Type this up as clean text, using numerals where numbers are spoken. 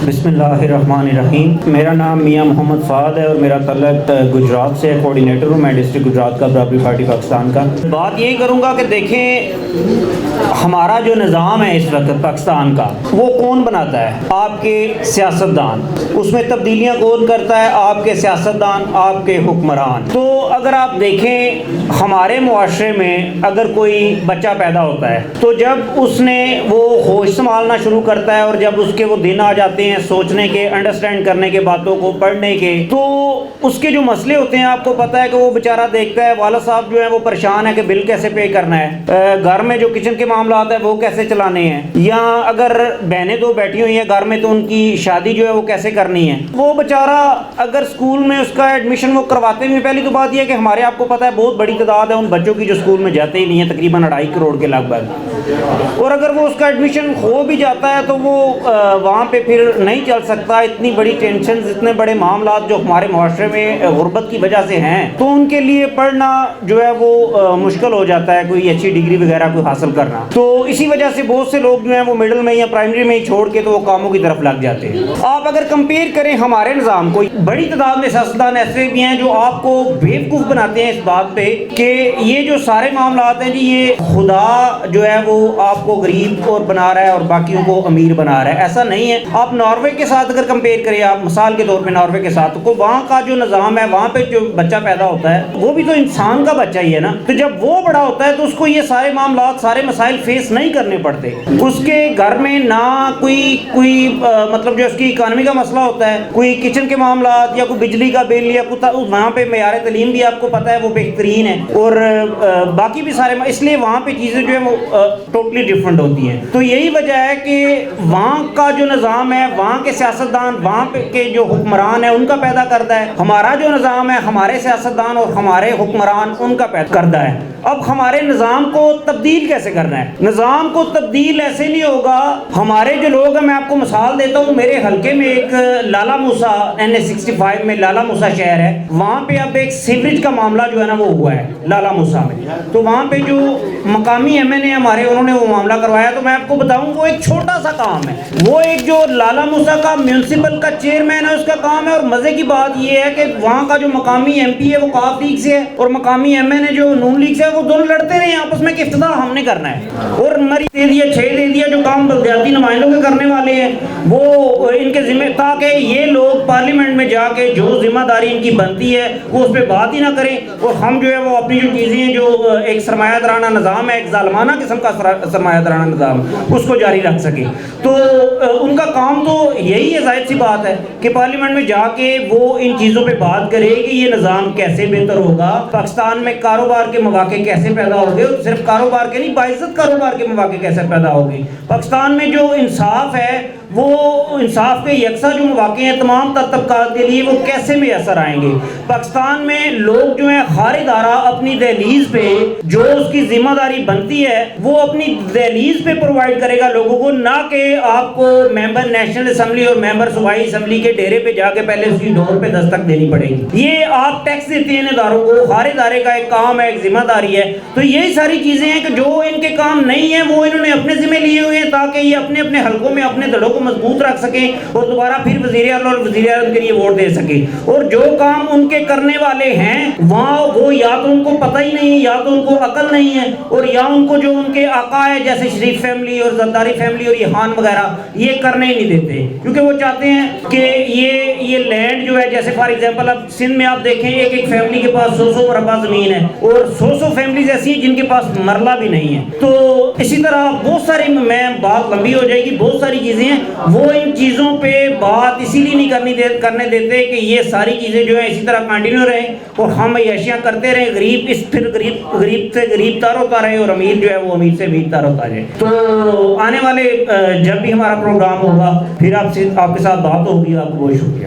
بسم اللہ الرحمن الرحیم۔ میرا نام میاں محمد فہد ہے اور میرا تعلق گجرات سے ہے، کوارڈینیٹر ہوں میں ڈسٹرکٹ گجرات کا برابری پارٹی پاکستان کا۔ بات یہی کروں گا کہ دیکھیں ہمارا جو نظام ہے اس وقت پاکستان کا، وہ کون بناتا ہے؟ آپ کے سیاستدان۔ اس میں تبدیلیاں کون کرتا ہے؟ آپ کے سیاستدان، آپ کے حکمران۔ تو اگر آپ دیکھیں ہمارے معاشرے میں اگر کوئی بچہ پیدا ہوتا ہے تو جب اس نے وہ ہوش سنبھالنا شروع کرتا ہے اور جب اس کے وہ دن آ جاتے ہیں سوچنے کے، انڈرسٹینڈ کرنے کے، باتوں کو پڑھنے کے، تو اس کے جو مسئلے ہوتے ہیں آپ کو پتہ ہے کہ وہ بیچارہ دیکھتا ہے والد صاحب جو ہے وہ پریشان ہے کہ بل کیسے پے کرنا ہے، گھر میں جو کچن کے معاملات ہیں وہ کیسے چلانے ہیں، یا اگر بہنیں دو بیٹھی ہوئی ہیں گھر میں تو ان کی شادی جو ہے وہ کیسے کرنی ہے۔ وہ بیچارہ اگر اسکول میں اس کا ایڈمیشن وہ کرواتے ہیں، پہلی تو بات یہ ہے کہ ہمارے آپ کو پتہ ہے بہت بڑی تعداد ہے ان بچوں کی جو اسکول میں جاتے ہی نہیں ہیں، تقریباً 2.5 کروڑ کے لگ بھگ، اور اگر وہ اس کا ایڈمیشن ہو بھی جاتا ہے تو وہ وہاں پہ پھر نہیں چل سکتا۔ اتنی بڑی ٹینشنز، اتنے بڑے معاملات جو ہمارے معاشرے میں غربت کی وجہ سے ہیں، تو ان کے لیے پڑھنا جو ہے وہ مشکل ہو جاتا ہے، کوئی اچھی ڈگری وغیرہ کوئی حاصل کرنا۔ تو اسی وجہ سے بہت سے لوگ جو ہیں وہ مڈل میں یا پرائمری میں ہی چھوڑ کے تو وہ کاموں کی طرف لگ جاتے ہیں۔ آپ اگر کمپیئر کریں ہمارے نظام کو، بڑی تعداد میں سیاستدان ایسے بھی ہیں جو آپ کو بیوقوف بناتے ہیں اس بات پہ کہ یہ جو سارے معاملات ہیں جی یہ خدا جو ہے وہ آپ کو غریب اور بنا رہا ہے اور باقیوں کو امیر بنا رہا ہے۔ ایسا نہیں ہے۔ آپ ناروے کے ساتھ اگر کمپیئر کریں، آپ مثال کے طور پہ ناروے کے ساتھ، تو وہاں کا جو نظام ہے، وہاں پہ جو بچہ پیدا ہوتا ہے وہ بھی تو انسان کا بچہ ہی ہے نا۔ تو جب وہ بڑا ہوتا ہے تو اس کو یہ سارے معاملات، سارے مسائل فیس نہیں کرنے پڑتے۔ اس کے گھر میں نہ کوئی مطلب جو اس کی اکانومی کا مسئلہ ہوتا ہے، کوئی کچن کے معاملات یا کوئی بجلی کا بل یا وہاں پہ معیار تعلیم بھی آپ کو پتہ ہے وہ بہترین ہے، اور باقی بھی سارے، اس لیے وہاں پہ چیزیں جو ہے وہ ٹوٹلی ڈفرینٹ ہوتی ہیں۔ تو یہی وجہ ہے کہ وہاں کا جو نظام ہے، وہاں کے سیاستدان، وہاں پہ کے جو حکمران ہیں ان کا پیدا کرتا ہے۔ ہمارا جو نظام ہے، ہمارے سیاستدان اور ہمارے حکمران ان کا پیدا کرتا ہے۔ اب ہمارے نظام کو تبدیل کیسے کرنا ہے؟ نظام کو تبدیل ایسے نہیں ہوگا۔ ہمارے جو لوگ ہیں، میں آپ کو مثال دیتا ہوں، میرے حلقے میں ایک لالا موسیٰ NH65 میں لالا موسیٰ شہر ہے، وہاں پہ اب ایک سیوریج کا معاملہ جو ہے نا وہ ہوا ہے لالا موسیٰ میں۔ تو وہاں پہ جو مقامی MNA ہمارے، انہوں نے وہ معاملہ کروایا۔ تو میں آپ کو بتاؤں وہ ایک چھوٹا سا کام ہے، وہ ایک جو لالا موسیٰ کا میونسپل کا چیئرمین ہے اس کا کام ہے، اور مزے کی بات یہ ہے کہ وہاں کا جو مقامی MP ہے وہ کاف لیگ سے ہے اور مقامی MNA جو نون لیگ سے ہے، وہ دونوں لڑتے رہے ہیں آپس میں کہ افتتاح ہم نے کرنا ہے، اور مری دے دیا 6 دے دیا جو کام بلدیاتی نمائندوں کے کرنے والے ہیں وہ ان کے ذمہ، تاکہ یہ لوگ پارلیمنٹ میں جا کے جو ذمہ داری ان کی بنتی ہے وہ اس پہ بات ہی نہ کریں، اور ہم جو ہے وہ اپنی جو چیزیں ہیں، جو ایک سرمایہ دارانہ نظام ہے، ایک ظالمانہ قسم کا سرمایہ دارانہ نظام، اس کو جاری رکھ سکیں۔ تو ان کا کام تو یہی ہے، ظاہر سی بات ہے کہ پارلیمنٹ میں جا کے وہ ان چیزوں پہ بات کرے کہ یہ نظام کیسے بہتر ہوگا، پاکستان میں کاروبار کے مواقع کیسے پیدا ہوگے، اور صرف کاروبار کے نہیں، باعزت کاروبار کے مواقع کیسے پیدا ہوگے، پاکستان میں جو انصاف ہے، وہ انصاف کے یکساں جو مواقع ہیں تمام تر طبقات کے لیے، وہ کیسے میسر آئیں گے۔ پاکستان میں لوگ جو ہیں ہر ادارہ اپنی دہلیز پہ جو اس کی ذمہ داری بنتی ہے وہ اپنی دہلیز پہ پرووائڈ کرے گا لوگوں کو، نہ کہ آپ کو ممبر نیشنل اسمبلی اور ممبر صوبائی اسمبلی کے ڈیرے پہ جا کے پہلے اس کی ڈور پہ دستک دینی پڑے گی۔ یہ آپ ٹیکس دیتے ہیں اداروں کو، ہر ادارے کا ایک کام ہے، ایک ذمہ داری ہے۔ تو یہی ساری چیزیں ہیں کہ جو ان کے کام نہیں ہیں وہ انہوں نے اپنے ذمہ لیے ہوئے ہیں، تاکہ یہ اپنے اپنے حلقوں میں اپنے دڑوں کو مضبوط رکھ سکیں اور دوبارہ پھر وزیر اعلیٰ اور وزیر اعظم کے لیے ووٹ دے سکیں۔ اور جو کام ان کے کرنے والے ہیں وہاں وہ یا تو ان کو پتہ ہی نہیں ہے، یا تو ان کو عقل نہیں ہے، اور یا ان کو جو ان کے آقا ہے جیسے شریف فیملی اور زرداری فیملی اور یہ خان وغیرہ یہ کرنے ہی نہیں دیتے، کیونکہ وہ چاہتے ہیں کہ یہ لینڈ جو ہے، جیسے فار ایگزامپل اب سندھ میں آپ دیکھیں ایک فیملی کے پاس 100 مربع زمین ہے، اور 100 فیملیز ایسی ہیں جن کے پاس مرلہ بھی نہیں ہے۔ تو اسی طرح بہت ساری، میں بات لمبی ہو جائے گی، بہت ساری چیزیں ہیں، وہ ان چیزوں پہ بات اسی لیے نہیں کرنے دیتے کہ یہ ساری چیزیں جو ہیں اسی طرح کنٹینیو رہیں اور ہم عیاشیاں کرتے رہیں، غریب پھر غریب سے غریب تر ہوتا رہے اور امیر جو ہے وہ امیر سے امیر تر ہوتا جائے۔ تو آنے والے جب بھی ہمارا پروگرام ہوگا پھر آپ کے ساتھ بات ہوگی۔ آپ کو بہت شکریہ۔